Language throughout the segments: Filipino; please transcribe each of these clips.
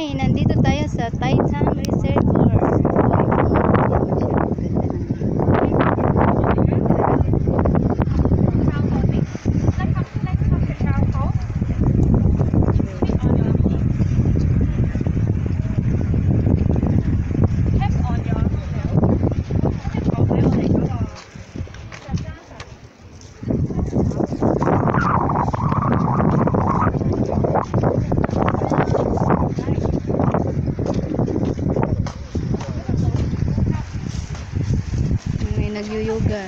Hi, nandito tayo sa Taitam Reservoir. Yoga.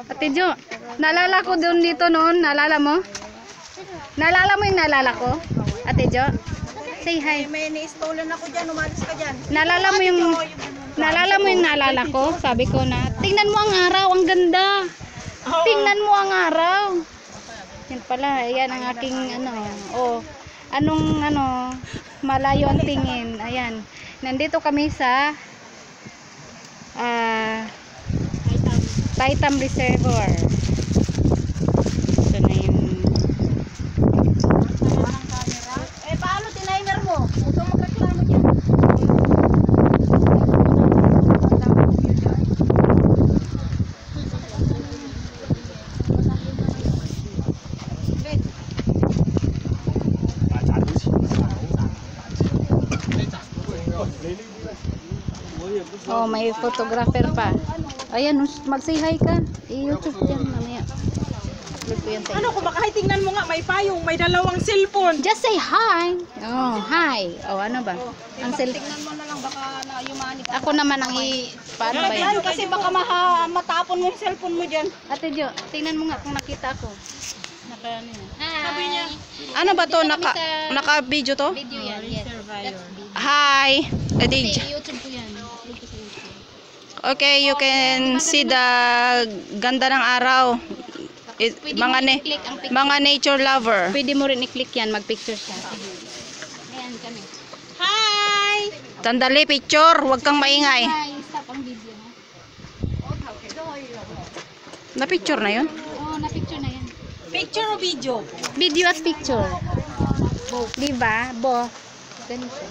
Ate Jo, naalala ko doon dito noon, naalala mo? Naalala mo yung naalala ko? Ate Jo, say hi. May ni-stolen ako dyan, umalis ka dyan. Naalala mo yung naalala ko? Sabi ko na, tingnan mo ang araw, ang ganda. Tingnan mo ang araw. Yan pala, yan ang aking malayo ang tingin. Ayan, nandito kami sa Taitam Reservoir. Ito na yung paano tinimer mo? Huwag kang magreklamo dyan. oh, may photographer pa. Ayan, mag-say hi ka. I-YouTube yan mamaya. Ano, kumakahay, tingnan mo nga, may payong, may dalawang cellphone. Just say hi. Oh, hi. Oh, ano ba? Ang Tingnan mo na lang, baka na-yumani ka. Ako naman ang paano ba yan? Kasi baka matapon mo yung cellphone mo dyan. Ate Jo, tingnan mo nga kung nakita ko. Sabi niya, ano ba to? Naka-video to? Video yan, yes. That's video. Hi! Kasi YouTube ko yan. Okay, you can see the ganda ng araw. Mga nature lover. Pwede mo rin i-click yan, mag-picture siya. Ayan kami. Hi! Sandali, picture. Huwag kang maingay. Hi, stop ang video. Na-picture na yun? Oo, na-picture na yan. Picture o video? Video at picture. Diba? Ganito.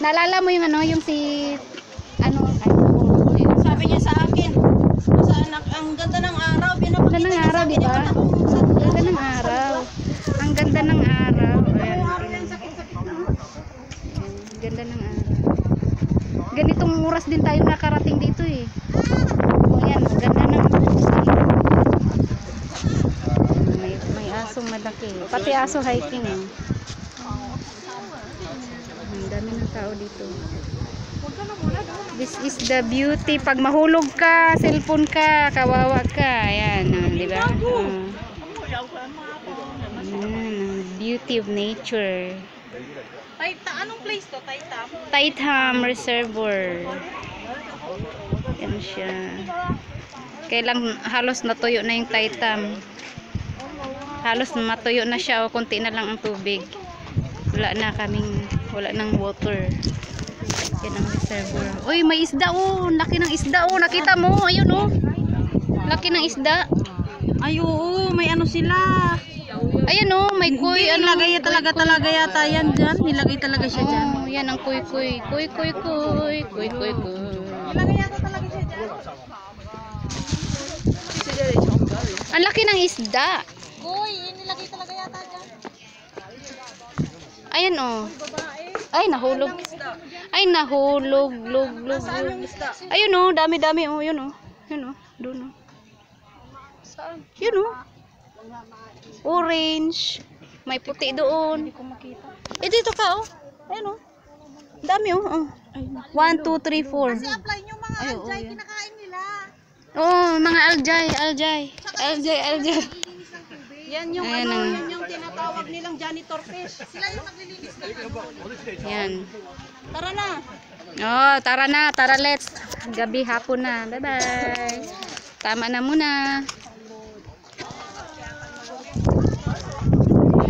Naalala mo yung yung si Sabi niya sa akin, ang ganda ng araw, ganda ng araw, di ba? Ganda ng araw. Ang ganda ng araw. Ayan. Ganda ng araw. Ganitong oras din tayo nakarating dito eh. O yan, ganda ng may asong malaki. Pati aso hiking eh. Ang dami ng tao dito. This is the beauty. Pag mahulog ka, cellphone ka, kawawa ka. Ayan, di ba? Beauty of nature. Anong place to? Taitam? Taitam Reservoir. Yan siya. Kailang halos natuyo na yung Taitam. Halos matuyo na siya o konti na lang ang tubig. Wala nang water. Yan ang reservoir. Uy, may isda oh. Laki ng isda oh. Nakita mo? Ayun oh. Laki ng isda. Ay, oo. May ano sila. Ayun oh. May kuy. Nilagay talaga yata yan dyan. Nilagay talaga siya dyan. Oh, yan ang kuy. Kuy. Nilagay yata talaga siya dyan. Ang laki ng isda. Uy, nilagay talaga yata dyan. Ayan oh. Ay, nahulog. Log. Ayun oh, dami oh, yun oh. Yun oh, doon oh. Saan? Yun oh. Orange. May puti doon. Hindi ko makita. Dito ka oh. Ayun oh. Dami oh. 1, 2, 3, 4. Kasi apply nyo mga aljay, kinakain nila. Oh, mga aljay. Yan yung Ayan, yan yung tinatawag nilang janitor fish. Sila yung naglilinis ng ano. Yan. Tara na. Oh, tara na, tara let's. Gabi, hapon na. Bye-bye. Tama na muna.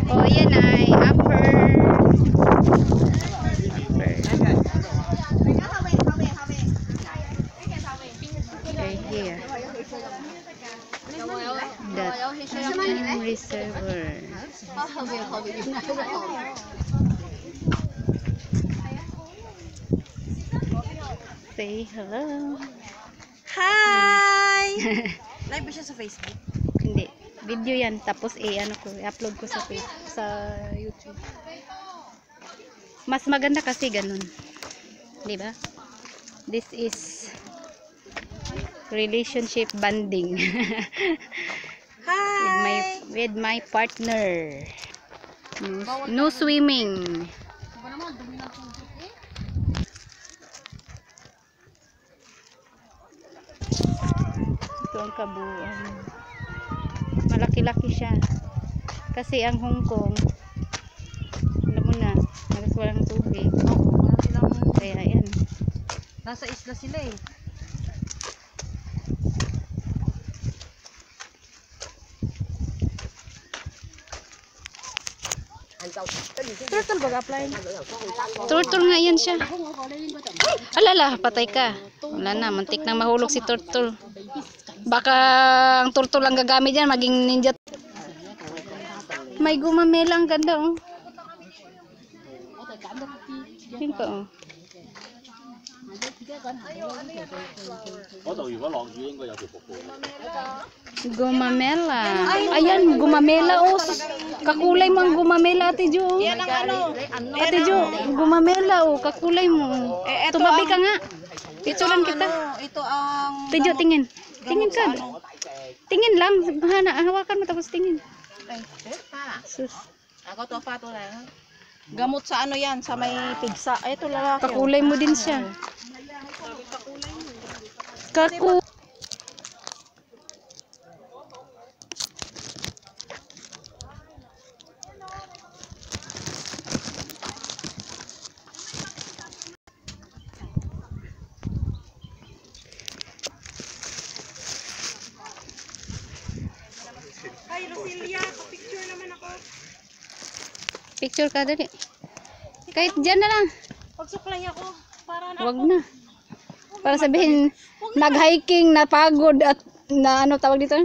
Oh, yan ay upper. Okay, here. The reservoir. Say hello. Hi! Live ba siya sa Facebook? Hindi. Video yan. Tapos ano ko, i-upload ko sa YouTube. Mas maganda kasi ganun. Di ba? This is relationship bonding. Hi! with my partner. No swimming. Ito ang kabuuan. Malaki-laki siya. Kasi ang Hong Kong, alam mo na, halos walang tubig. Kaya yan. Nasa isla sila eh. Turtle ba apply? Turtle nga yan siya. Alala, patay ka. Wala na, mantik nang mahulog si turtle. Baka ang turtle ang gagamit yan, maging ninja. May gumamela, ang ganda oh. Yun pa oh. Gumamela. Ayan, gumamela oh. Kakulay mo ang gumamela, Ate Jo. Yan ang ano. Ate Jo, gumamela oh. Kakulay mo. Tumabi ka nga. Picturean kita. Ito ang... Ate Jo, tingin. Tingin ka. Tingin lang. Hawakan mo tapos tingin. Sus. Ako to pa to lang. Gamot sa ano yan, sa may pigsa. Ito lalaki. Kakulay mo din siya. Kaku. Hi, Lucilia. Picture naman ako. Picture ka dali. Kahit dyan na lang. Pagsuklay ako. Para na Wag na. Para sabihin, nag-hiking, napagod at na ano tawag dito?